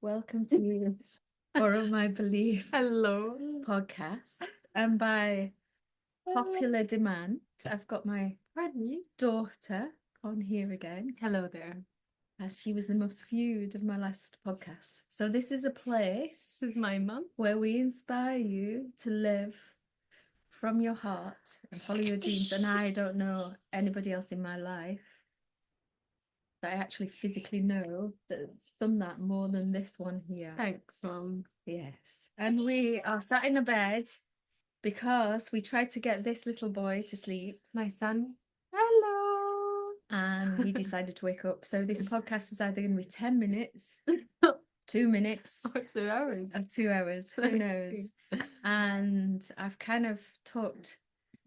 Welcome to Borrow My Belief Hello. podcast. And by popular demand, I've got my Pardon you. daughter on here again, Hello there. as she was the most viewed of my last podcast. So this is a place This is my mum. where we inspire you to live from your heart and follow your dreams. And I don't know anybody else in my life that I actually physically know that's done that more than this one here. Thanks, Mum. Yes. And we are sat in a bed because we tried to get this little boy to sleep My son. Hello. and he decided to wake up. So this podcast is either going to be 10 minutes, 2 minutes, Or 2 hours. or 2 hours. Who knows? And I've kind of talked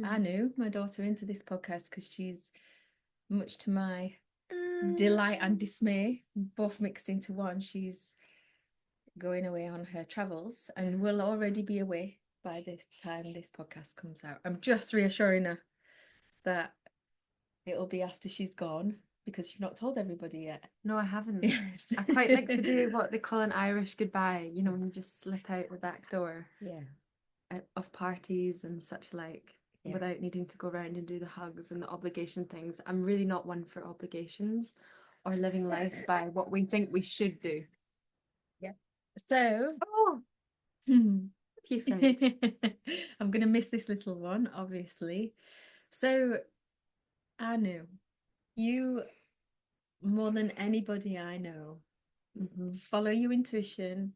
Anu, my daughter, into this podcast because she's, much to my delight and dismay, both mixed into one, she's going away on her travels and will already be away by this time this podcast comes out. I'm just reassuring her that it'll be after she's gone because you've not told everybody yet. No, I haven't. Yes. I quite like to do what they call an Irish goodbye, you know, when you just slip out the back door of parties and such like, without needing to go around and do the hugs and the obligation things. I'm really not one for obligations or living life by what we think we should do. So, If you found. I'm going to miss this little one, obviously. So, Anu, you, more than anybody I know, follow your intuition,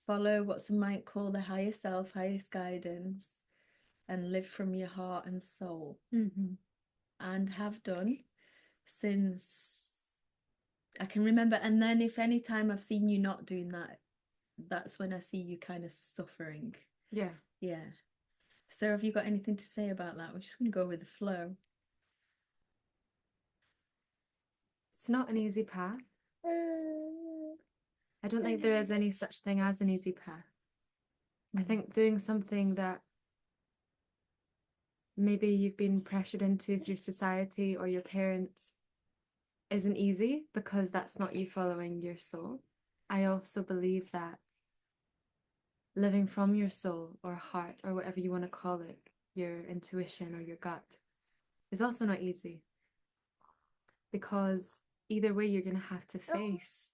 follow what some might call the higher self, highest guidance, and live from your heart and soul, and have done since I can remember. And then, if any time I've seen you not doing that, that's when I see you kind of suffering. Yeah. So, have you got anything to say about that? We're just going to go with the flow. It's not an easy path. I don't think there is any such thing as an easy path. I think doing something that maybe you've been pressured into through society or your parents isn't easy because that's not you following your soul. I also believe that living from your soul or heart or whatever you want to call it, your intuition or your gut, is also not easy because either way you're going to have to face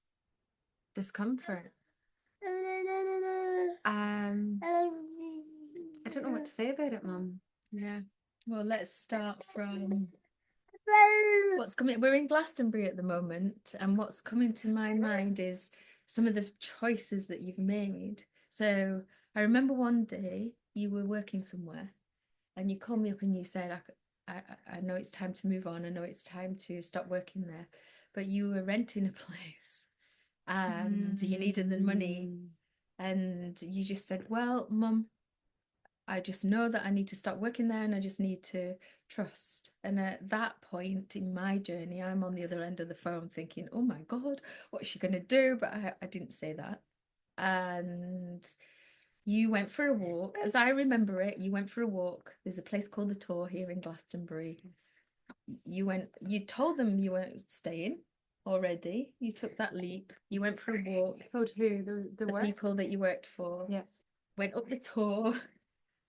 discomfort. I don't know what to say about it, Mum. Yeah. Well, let's start from what's coming. We're in Glastonbury at the moment, and what's coming to my mind is some of the choices that you've made. So I remember one day you were working somewhere, and you called me up and you said, I know it's time to move on. I know it's time to stop working there, but you were renting a place, and you needed the money, and you just said, well, Mum, I just know that I need to stop working there and I just need to trust. And at that point in my journey, I'm on the other end of the phone thinking, oh my God, what's she going to do? But I didn't say that. And you went for a walk. As I remember it, you went for a walk. There's a place called the Tor here in Glastonbury. You told them you weren't staying already. You took that leap. You went for a walk. Told who? The work? People that you worked for. Yeah. Went up the Tor,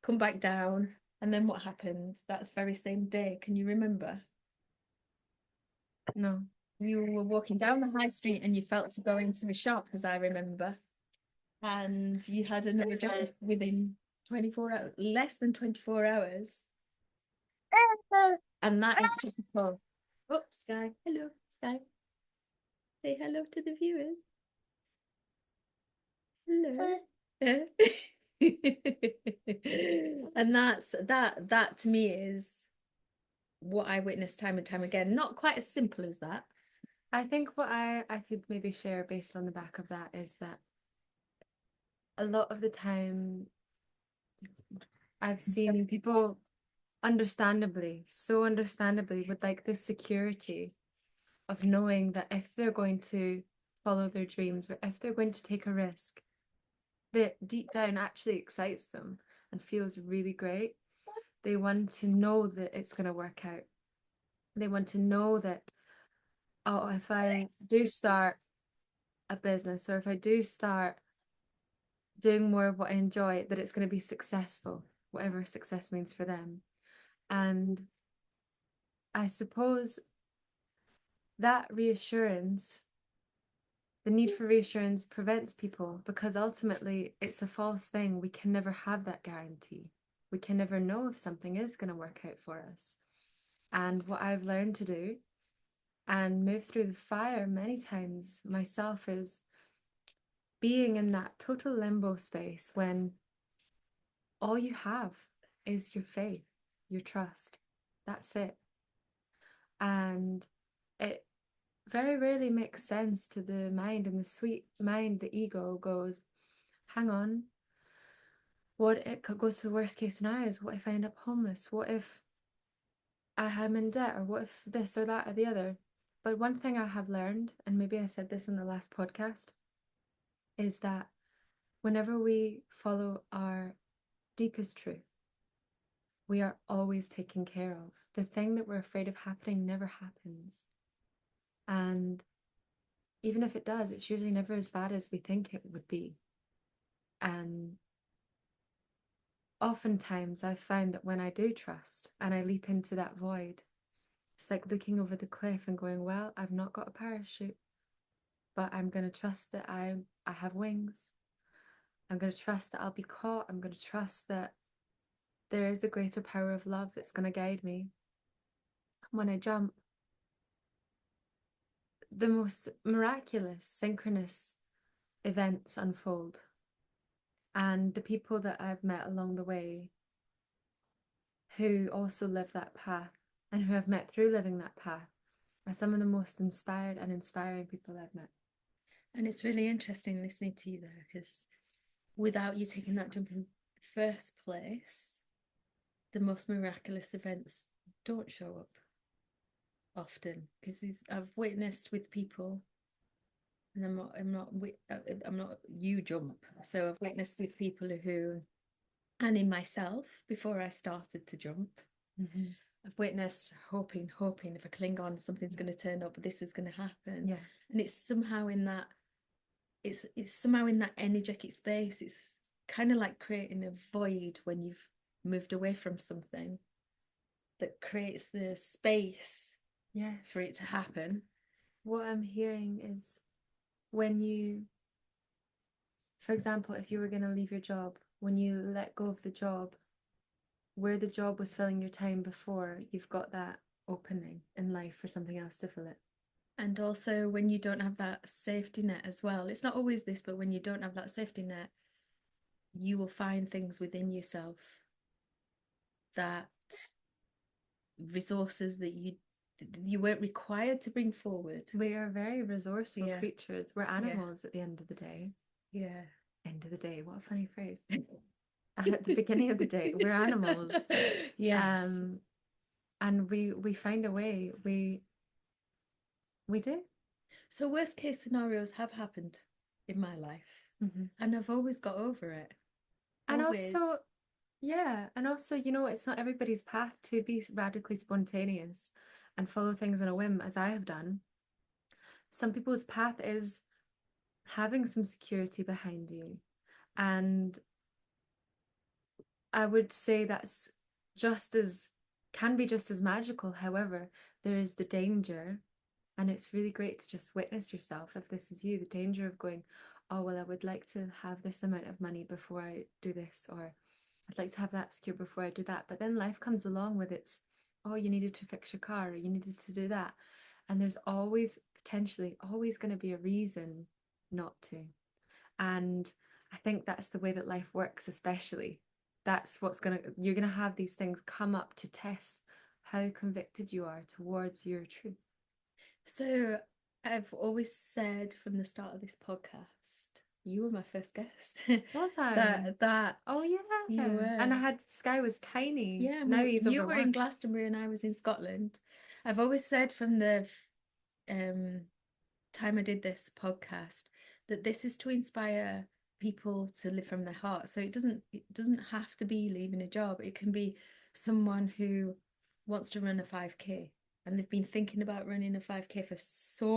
come back down, and then what happened that very same day? Can you remember? No. You were walking down the high street and you felt to go into a shop, as I remember, and you had another job within 24 hours, less than 24 hours. And that is typical. Oh, Sky. Hello, Sky. Say hello to the viewers. Hello. And that to me is what I witnessed time and time again. Not quite as simple as that. I think what I could maybe share based on the back of that is that a lot of the time I've seen people so understandably would like this security of knowing that if they're going to follow their dreams or if they're going to take a risk that deep down actually excites them and feels really great, they want to know that it's going to work out. They want to know that, oh, if I do start a business, or if I do start doing more of what I enjoy, that it's going to be successful, whatever success means for them. And I suppose that reassurance, the need for reassurance, prevents people, because ultimately it's a false thing. We can never have that guarantee. We can never know if something is going to work out for us. And what I've learned to do and move through the fire many times myself is being in that total limbo space when all you have is your faith, your trust. That's it. And it very rarely makes sense to the mind, and the sweet mind, the ego goes, hang on, what it goes to the worst case scenarios. What if I end up homeless? What if I am in debt? Or what if this or that or the other? But one thing I have learned, and maybe I said this in the last podcast, is that whenever we follow our deepest truth, we are always taken care of. The thing that we're afraid of happening never happens. And even if it does, it's usually never as bad as we think it would be. And oftentimes I've found that when I do trust and I leap into that void, it's like looking over the cliff and going, well, I've not got a parachute, but I'm going to trust that I have wings. I'm going to trust that I'll be caught. I'm going to trust that there is a greater power of love that's going to guide me. When I jump, the most miraculous, synchronous events unfold. And the people that I've met along the way who also live that path and who I've met through living that path are some of the most inspired and inspiring people I've met. And it's really interesting listening to you there, because without you taking that jump in the first place, the most miraculous events don't show up often. Because I've witnessed with people, and I'm not you jump. So I've witnessed with people who, and in myself before I started to jump, Mm-hmm. I've witnessed hoping if I cling on, something's going to turn up, this is going to happen. Yeah. And it's somehow in that, it's somehow in that energetic space. It's kind of like creating a void when you've moved away from something, that creates the space, yes, for it to happen. What I'm hearing is when you, for example, if you were going to leave your job, when you let go of the job, where the job was filling your time before, you've got that opening in life for something else to fill it. And also when you don't have that safety net as well, it's not always this, but when you don't have that safety net, you will find things within yourself, that resources that you weren't required to bring forward. We are very resourceful creatures. We're animals at the end of the day. Yeah. End of the day. What a funny phrase. At the beginning of the day, we're animals. Yes. And we find a way. We do. So worst case scenarios have happened in my life, mm-hmm. and I've always got over it. And always. also, yeah, and also, you know, it's not everybody's path to be radically spontaneous and follow things on a whim, as I have done. Some people's path is having some security behind you. And I would say that's can be just as magical. However, there is the danger, and it's really great to just witness yourself if this is you, the danger of going, oh, well, I would like to have this amount of money before I do this, or I'd like to have that secure before I do that. But then life comes along with its, oh, you needed to fix your car, or you needed to do that. And there's always, potentially, always going to be a reason not to. And I think that's the way that life works, especially. That's you're going to have these things come up to test how convicted you are towards your truth. So I've always said from the start of this podcast, you were my first guest. Was I? That Oh yeah. you were. And I had Sky was tiny. Yeah, now he's you over were in Glastonbury and I was in Scotland. I've always said from the time I did this podcast that this is to inspire people to live from their heart. So it doesn't have to be leaving a job. It can be someone who wants to run a 5K. and they've been thinking about running a 5K for so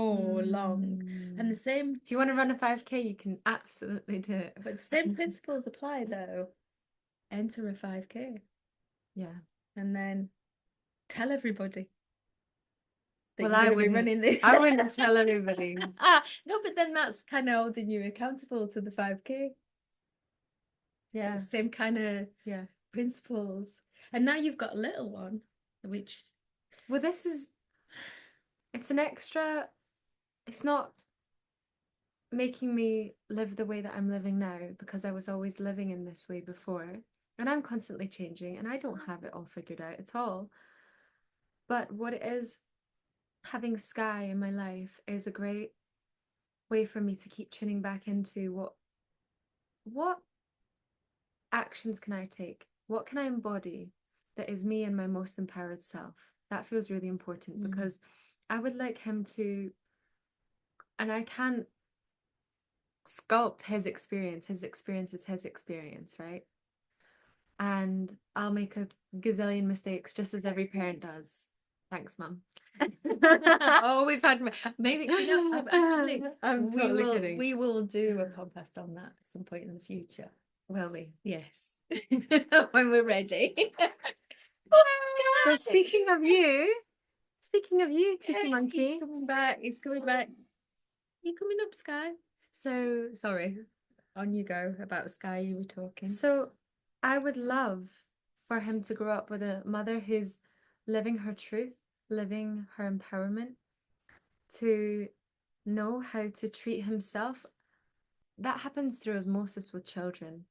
long. And the same, if you want to run a 5K, you can absolutely do it. but the same principles apply though. Enter a 5K. Yeah. And then tell everybody that Well, you're going to be running this. I wouldn't tell everybody. No, but then that's kind of holding you accountable to the 5K. Yeah. Same kind of principles. And now you've got a little one, which. Well, it's an extra, it's not making me live the way that I'm living now because I was always living in this way before. And I'm constantly changing and I don't have it all figured out at all. But what it is, having Sky in my life is a great way for me to keep tuning back into what actions can I take? What can I embody that is me and my most empowered self? That feels really important because I would like him to, and I can't sculpt his experience. His experience is his experience, right? And I'll make a gazillion mistakes just as every parent does. Thanks, Mum. Oh, we've had maybe, you know, actually, I'm totally kidding. We will do a podcast on that at some point in the future. Will we? Yes. When we're ready. So speaking of you, cheeky monkey. He's coming back. He's coming back. You coming up, Sky? So sorry. On you go about Sky, you were talking. So I would love for him to grow up with a mother who's living her truth, living her empowerment, to know how to treat himself. That happens through osmosis with children.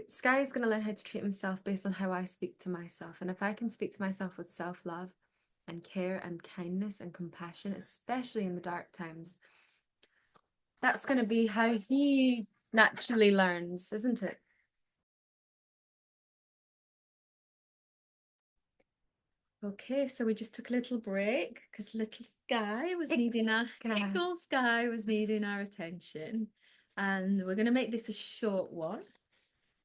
Sky is going to learn how to treat himself based on how I speak to myself. And if I can speak to myself with self-love and care and kindness and compassion, especially in the dark times, that's going to be how he naturally learns, isn't it? Okay, so we just took a little break because little Sky was needing our attention. And we're going to make this a short one.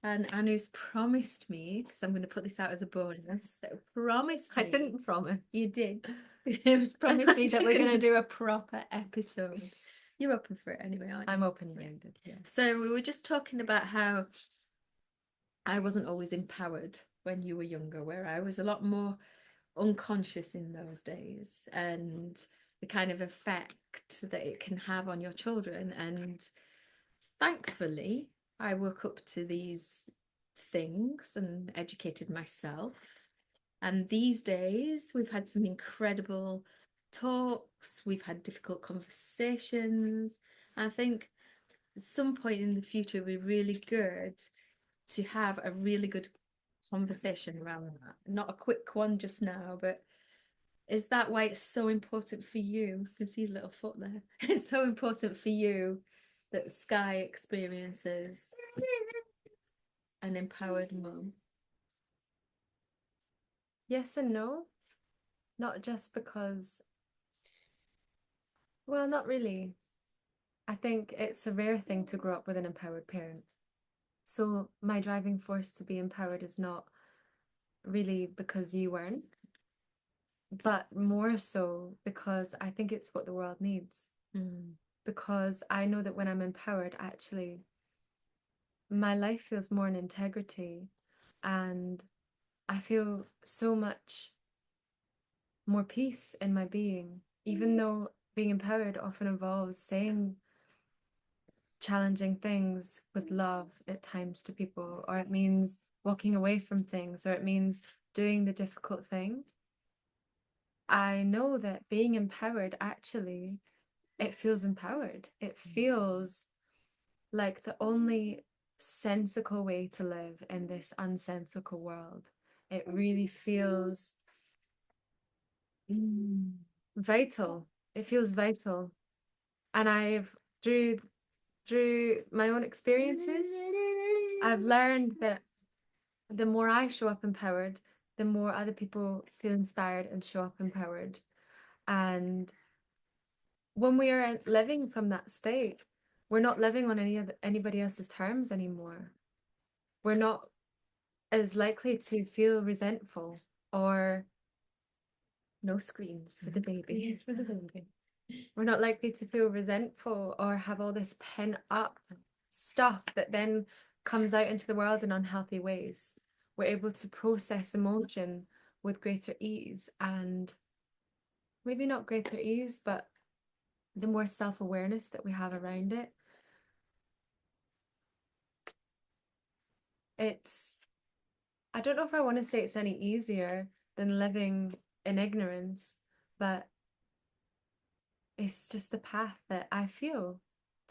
And Anu's promised me, because I'm going to put this out as a bonus, so promised me. I didn't promise. You did. It was promised me that we're going to do a proper episode. You're open for it anyway, aren't you? I'm open-minded, yeah. So we were just talking about how I wasn't always empowered when you were younger, where I was a lot more unconscious in those days, and the kind of effect that it can have on your children. And thankfully, I woke up to these things and educated myself. And these days, we've had some incredible talks, we've had difficult conversations. I think at some point in the future, it'll be really good to have a really good conversation around that. Not a quick one just now, but is that why it's so important for you? You can see his little foot there. It's so important for you that Sky experiences an empowered mum. Yes and no. Not just because, well, not really. I think it's a rare thing to grow up with an empowered parent. So my driving force to be empowered is not really because you weren't, but more so because I think it's what the world needs. Because I know that when I'm empowered, actually, my life feels more in integrity, and I feel so much more peace in my being, even though being empowered often involves saying challenging things with love at times to people, or it means walking away from things, or it means doing the difficult thing. I know that being empowered, actually, it feels empowered. It feels like the only sensical way to live in this unsensical world. It really feels vital. It feels vital. And through my own experiences, I've learned that the more I show up empowered, the more other people feel inspired and show up empowered. And when we are living from that state, we're not living on anybody else's terms anymore. We're not as likely to feel resentful or no screens for the baby. Yes, for the baby. We're not likely to feel resentful or have all this pent up stuff that then comes out into the world in unhealthy ways. We're able to process emotion with greater ease, and maybe not greater ease, but the more self-awareness that we have around it. It's, I don't know if I want to say it's any easier than living in ignorance, but it's just the path that I feel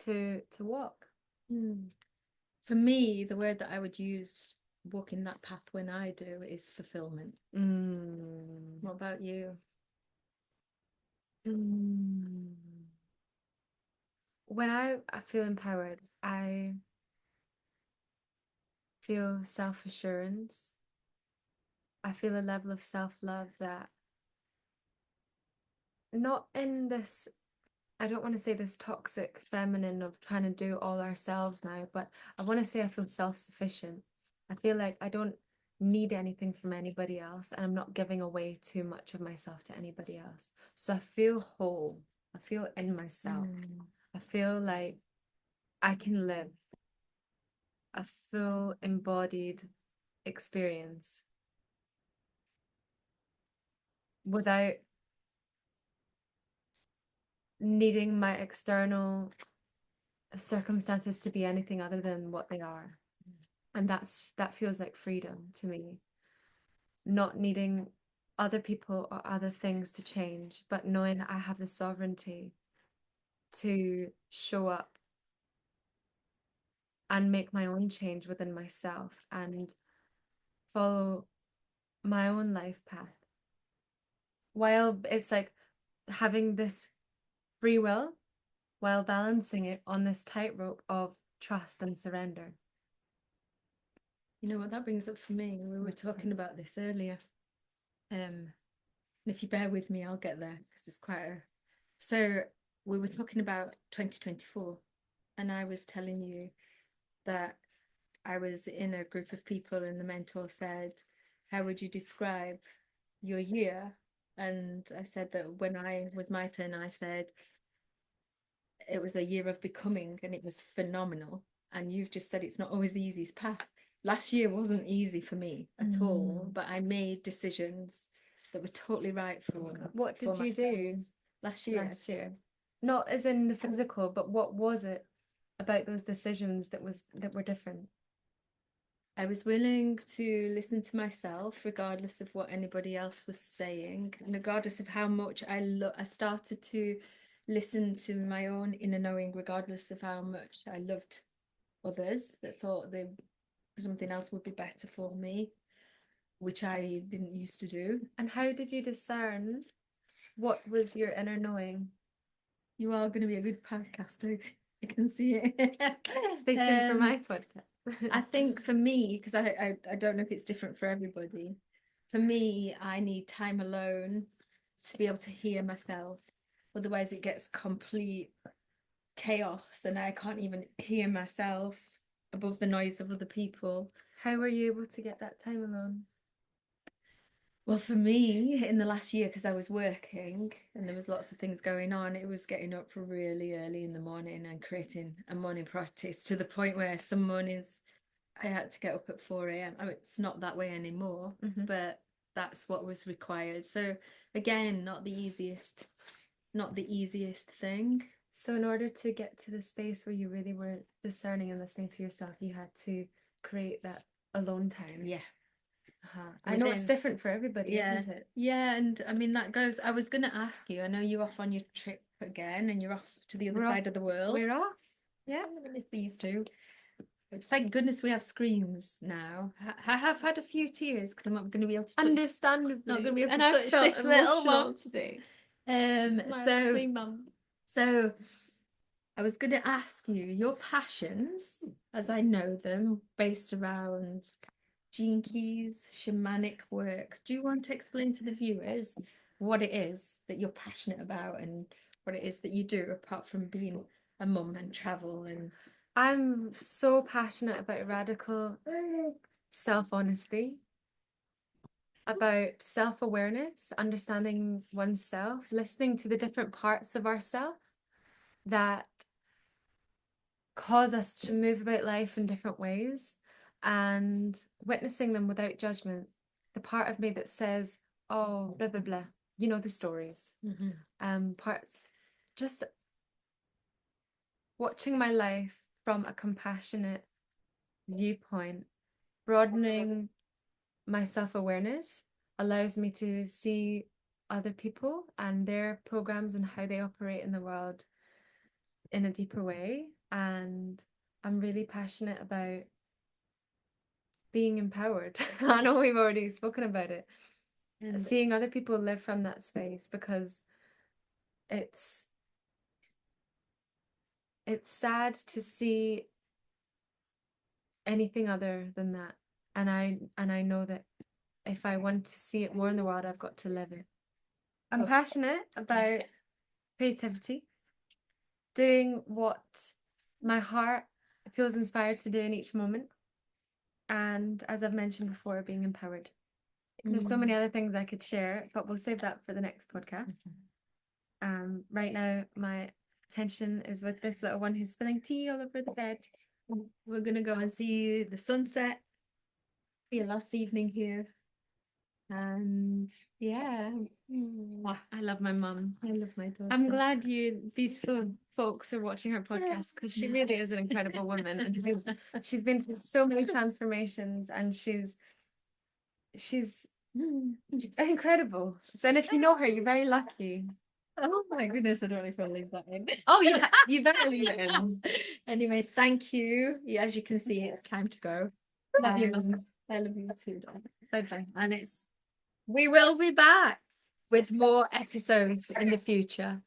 to walk. For me, the word that I would use walking that path when I do is fulfillment. What about you? When I feel empowered, I feel self-assurance. I feel a level of self-love that, not in this, I don't want to say this toxic feminine of trying to do all ourselves now, but I want to say I feel self-sufficient. I feel like I don't need anything from anybody else, and I'm not giving away too much of myself to anybody else. So I feel whole. I feel in myself. I feel like I can live a full embodied experience without needing my external circumstances to be anything other than what they are. And that feels like freedom to me. Not needing other people or other things to change, but knowing I have the sovereignty to show up and make my own change within myself and follow my own life path. While it's like having this free will while balancing it on this tightrope of trust and surrender. You know what that brings up for me? We were talking about this earlier. And if you bear with me, I'll get there because it's quite a. So we were talking about 2024, and I was telling you that I was in a group of people, and the mentor said, "How would you describe your year?" And I said that when I was my turn, I said it was a year of becoming, and it was phenomenal. And you've just said it's not always the easiest path. Last year wasn't easy for me at all, but I made decisions that were totally right for What did you do last year? Last year, not as in the physical, but what was it about those decisions that were different? I was willing to listen to myself, regardless of what anybody else was saying, and regardless of how much I started to listen to my own inner knowing, regardless of how much I loved others that thought something else would be better for me, which I didn't used to do. And how did you discern what was your inner knowing? You are going to be a good podcaster. I can see it. Stay tuned for my podcast. I think for me, because I don't know if it's different for everybody. For me, I need time alone to be able to hear myself. Otherwise, it gets complete chaos, and I can't even hear myself above the noise of other people. How were you able to get that time alone? Well, for me, in the last year, because I was working and there was lots of things going on, it was getting up really early in the morning and creating a morning practice to the point where some mornings I had to get up at 4 a.m. I mean, it's not that way anymore, but that's what was required. So again, not the easiest thing. So in order to get to the space where you really were discerning and listening to yourself, you had to create that alone time. Yeah. I know it's different for everybody, yeah, isn't it? Yeah, and I mean that goes. I was going to ask you. I know you're off on your trip again, and you're off to the other side of the world. We're off. Yeah, I miss these two. Thank goodness we have screens now. I have had a few tears because I'm not going to be able to touch, understandably not going to be able to and touch this little one today. So I was going to ask you your passions, as I know them, based around Gene Keys, shamanic work. Do you want to explain to the viewers what it is that you're passionate about and what it is that you do apart from being a mum and travel? And I'm so passionate about radical self-honesty. about self-awareness, understanding oneself, listening to the different parts of ourself that cause us to move about life in different ways, and witnessing them without judgment. The part of me that says, oh, blah, blah, blah, you know, the stories. Parts, just watching my life from a compassionate viewpoint, broadening my self-awareness allows me to see other people and their programs and how they operate in the world in a deeper way. And I'm really passionate about being empowered. I know we've already spoken about it. And seeing other people live from that space, because it's sad to see anything other than that. And I know that if I want to see it more in the world, I've got to live it. I'm passionate about creativity, doing what my heart feels inspired to do in each moment. And as I've mentioned before, being empowered. There's so many other things I could share, but we'll save that for the next podcast. Right now, my attention is with this little one who's spilling tea all over the bed. We're going to go and see the sunset. Your last evening here. And yeah, I love my mum. I love my daughter. I'm glad you beautiful folks are watching her podcast, because she really is an incredible woman, and she's been through so many transformations, and she's incredible. So, and if you know her, you're very lucky. Oh my goodness, I don't know if I'll leave that in. Oh yeah, you better leave it in. Anyway, thank you. As you can see, it's time to go. Love you, Mum. I love you too, darling. Bye-bye. And we will be back with more episodes in the future.